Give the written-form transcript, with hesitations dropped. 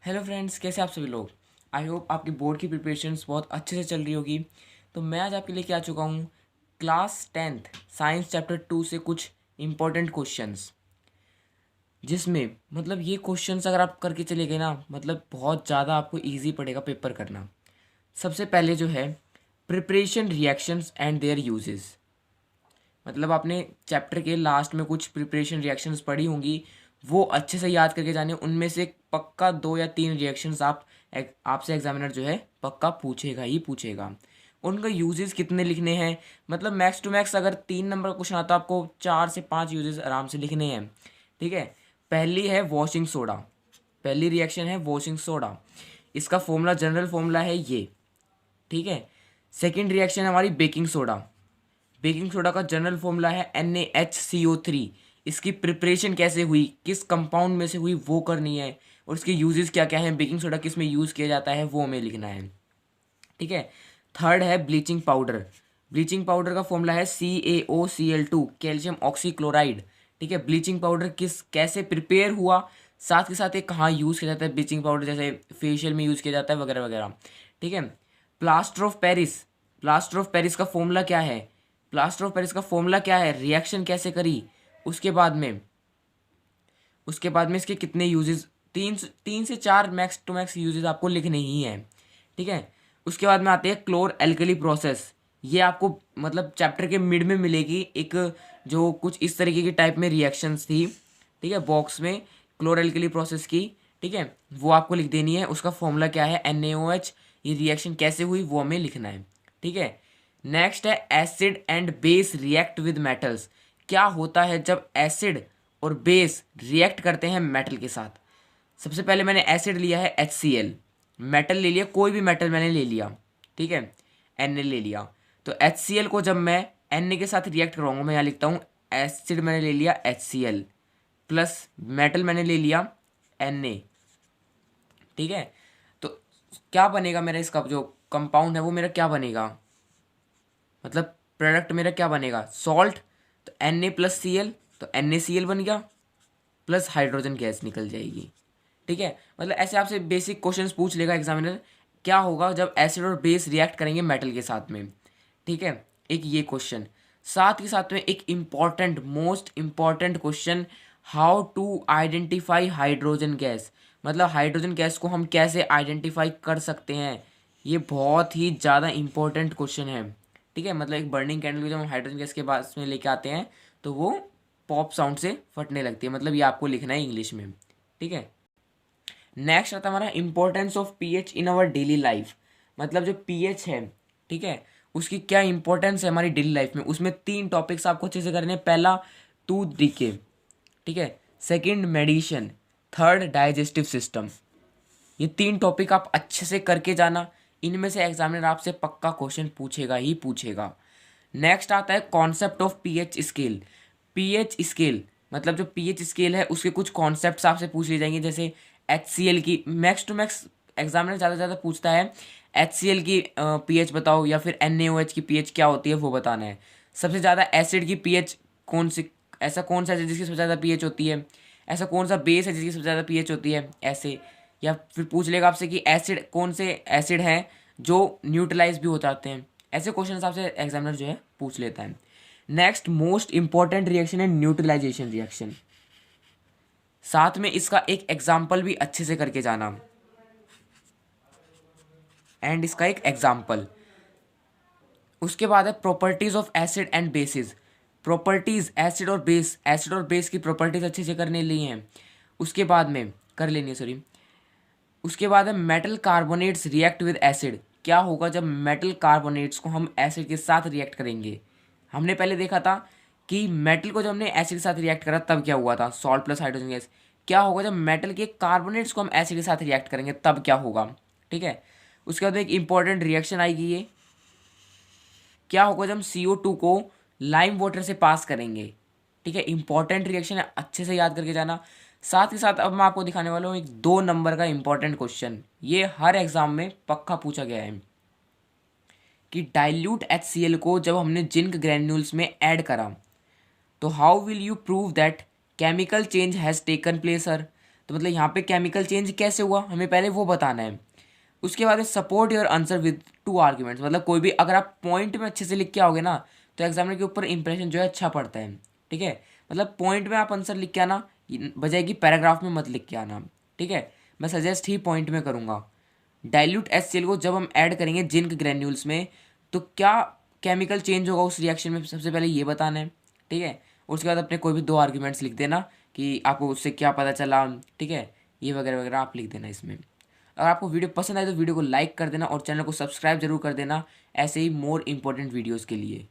Hello friends, कैसे आप सभी लोग। आई होप आपकी बोर्ड की प्रिपरेशंस बहुत अच्छे से चल रही होगी। तो मैं आज आपके लिए क्या चुका हूँ, क्लास 10th साइंस चैप्टर 2 से कुछ इम्पोर्टेंट क्वेश्चंस, जिसमें मतलब ये क्वेश्चंस अगर आप करके चले गए ना, मतलब बहुत ज़्यादा आपको इजी पड़ेगा पेपर करना। सबसे पहले जो है, preparation reactions and there uses. मतलब आपने चैप्टर के लास्ट में कुछ प्रिपरेशन रिएक्शंस पढ़ी होंगी, वो अच्छे से याद करके जाने। उनमें से पक्का 2 या 3 रिएक्शंस आपसे एग्जामिनर जो है पक्का पूछेगा ही पूछेगा। उनका यूजेस कितने लिखने हैं, मतलब मैक्स टू मैक्स अगर 3 नंबर का क्वेश्चन आता है, आपको 4 से 5 यूजेस आराम से लिखने हैं। ठीक है। पहली है वॉशिंग सोडा। पहली रिएक्शन है वॉशिंग सोडा। इसका फॉर्मूला, जनरल फॉर्मूला है ये। ठीक है। सेकेंड रिएक्शन है हमारी बेकिंग सोडा। बेकिंग सोडा का जनरल फॉर्मूला है NaHCO3। इसकी प्रिपरेशन कैसे हुई, किस कंपाउंड में से हुई, वो करनी है। और इसके यूजेस क्या क्या हैं, बेकिंग सोडा किस में यूज़ किया जाता है, वो हमें लिखना है। ठीक है। थर्ड है ब्लीचिंग पाउडर। ब्लीचिंग पाउडर का फॉर्मूला है CaOCl2, कैल्शियम ऑक्सीक्लोराइड। ठीक है। ब्लीचिंग पाउडर किस कैसे प्रिपेयर हुआ, साथ के साथ ये कहाँ यूज़ किया जाता है ब्लीचिंग पाउडर, जैसे फेशियल में यूज़ किया जाता है वगैरह वगैरह। ठीक है। Plaster of Paris. Plaster of Paris का फॉर्मूला क्या है, प्लास्टर ऑफ पेरिस का फॉर्मूला क्या है, रिएक्शन कैसे करी। उसके बाद में इसके कितने यूजेस, 3 से 4 मैक्स टू मैक्स यूजेस आपको लिखने ही हैं। ठीक है। उसके बाद में आते हैं क्लोर एल्कली प्रोसेस। ये आपको मतलब चैप्टर के मिड में मिलेगी, एक जो कुछ इस तरीके की टाइप में रिएक्शंस थी। ठीक है, बॉक्स में क्लोर एल्कली प्रोसेस की। ठीक है, वो आपको लिख देनी है। उसका फॉर्मूला क्या है, NaOH। ये रिएक्शन कैसे हुई वो हमें लिखना है। ठीक है। नेक्स्ट है acid and base react with metals. क्या होता है जब एसिड और बेस रिएक्ट करते हैं मेटल के साथ। सबसे पहले मैंने एसिड लिया है HCl, मेटल ले लिया, कोई भी मेटल मैंने ले लिया। ठीक है, Na ले लिया। तो HCl को जब मैं Na के साथ रिएक्ट करवाऊंगा, मैं यहाँ लिखता हूँ एसिड मैंने ले लिया HCl प्लस मेटल मैंने ले लिया Na। ठीक है। तो क्या बनेगा मेरा, इसका जो कंपाउंड है वो मेरा क्या बनेगा, मतलब प्रोडक्ट मेरा क्या बनेगा, सॉल्ट। तो Na+Cl, तो NaCl बन गया, प्लस हाइड्रोजन गैस निकल जाएगी। ठीक है। मतलब ऐसे आपसे बेसिक क्वेश्चंस पूछ लेगा एग्जामिनर, क्या होगा जब एसिड और बेस रिएक्ट करेंगे मेटल के साथ में। ठीक है, एक ये क्वेश्चन। साथ ही साथ में एक important, most important question, how to identify hydrogen gas. मतलब हाइड्रोजन गैस को हम कैसे आइडेंटिफाई कर सकते हैं। ये बहुत ही ज़्यादा इम्पोर्टेंट क्वेश्चन है। ठीक है, मतलब एक बर्निंग कैंडल को जब हम हाइड्रोजन गैस के पास में लेके आते हैं तो वो पॉप साउंड से फटने लगती है। मतलब ये आपको लिखना है इंग्लिश में। ठीक है। नेक्स्ट आता है हमारा importance of pH in our daily life. मतलब जो पीएच है, ठीक है, उसकी क्या इंपॉर्टेंस है हमारी डेली लाइफ में। उसमें 3 टॉपिक्स आपको अच्छे से करने हैं। पहला टूथ डिके, ठीक है, second medicine, third digestive system. ये 3 टॉपिक आप अच्छे से करके जाना। इनमें से एग्जामिनर आपसे पक्का क्वेश्चन पूछेगा ही पूछेगा। नेक्स्ट आता है concept of pH scale. PH scale मतलब जो पीएच स्केल है उसके कुछ कॉन्सेप्ट्स आपसे पूछ लिए जाएंगे, जैसे HCl की मैक्स टू मैक्स एग्जामिनर ज़्यादा से ज़्यादा पूछता है HCl की पीएच बताओ, या फिर NaOH की पीएच क्या होती है वो बताना है। सबसे ज़्यादा एसिड की पीएच कौन सी, ऐसा कौन सा है जिसकी सबसे ज़्यादा पीएच होती है, ऐसा कौन सा बेस है जिसकी सबसे ज़्यादा पीएच होती है, ऐसे। या फिर पूछ लेगा आपसे कि एसिड कौन से एसिड हैं जो न्यूट्रलाइज भी हो जाते हैं। ऐसे क्वेश्चन आपसे एग्जामिनर जो है पूछ लेता है। नेक्स्ट मोस्ट इंपॉर्टेंट रिएक्शन है न्यूट्रलाइजेशन रिएक्शन। साथ में इसका एक एग्जाम्पल भी अच्छे से करके जाना, एंड इसका एक एग्जाम्पल। उसके बाद है properties of acid and bases. Properties acid और बेस की प्रॉपर्टीज अच्छे से करने ली हैं। उसके बाद में कर लेनी है, सॉरी। उसके बाद है metal carbonates react with acid. क्या होगा जब मेटल कार्बोनेट्स को हम एसिड के साथ रिएक्ट करेंगे। हमने पहले देखा था कि मेटल को जब हमने एसिड के साथ रिएक्ट करा तब क्या हुआ था, सॉल्ट प्लस हाइड्रोजन गैस। क्या होगा जब मेटल के कार्बोनेट्स को हम एसिड के साथ रिएक्ट करेंगे तब क्या होगा। ठीक है। उसके बाद एक इंपॉर्टेंट रिएक्शन आएगी ये, क्या होगा जब हम CO2 को लाइम वाटर से पास करेंगे। ठीक है, इंपॉर्टेंट रिएक्शन है, अच्छे से याद करके जाना। साथ ही साथ अब मैं आपको दिखाने वाला हूँ एक 2 नंबर का इंपॉर्टेंट क्वेश्चन, ये हर एग्जाम में पक्का पूछा गया है कि डाइल्यूट HCl को जब हमने जिंक ग्रैन्यूल्स में ऐड करा तो how will you prove that chemical change has taken place sir. तो मतलब यहाँ पे केमिकल चेंज कैसे हुआ हमें पहले वो बताना है। उसके बाद support your answer with 2 arguments, मतलब कोई भी अगर आप पॉइंट में अच्छे से लिख के आओगे ना तो एग्जामिनर के ऊपर इंप्रेशन जो है अच्छा पड़ता है। ठीक है, मतलब पॉइंट में आप आंसर लिख के आना, बजाय कि पैराग्राफ में मत लिख के आना। ठीक है, मैं सजेस्ट ही पॉइंट में करूँगा। डाइल्यूट HCl को जब हम ऐड करेंगे जिंक ग्रेन्यूल्स में तो क्या केमिकल चेंज होगा उस रिएक्शन में, सबसे पहले ये बताना है। ठीक है, और उसके बाद अपने कोई भी 2 आर्ग्यूमेंट्स लिख देना कि आपको उससे क्या पता चला। ठीक है, ये वगैरह वगैरह आप लिख देना इसमें। अगर आपको वीडियो पसंद आए तो वीडियो को लाइक कर देना और चैनल को सब्सक्राइब जरूर कर देना ऐसे ही मोर इंपॉर्टेंट वीडियोज़ के लिए।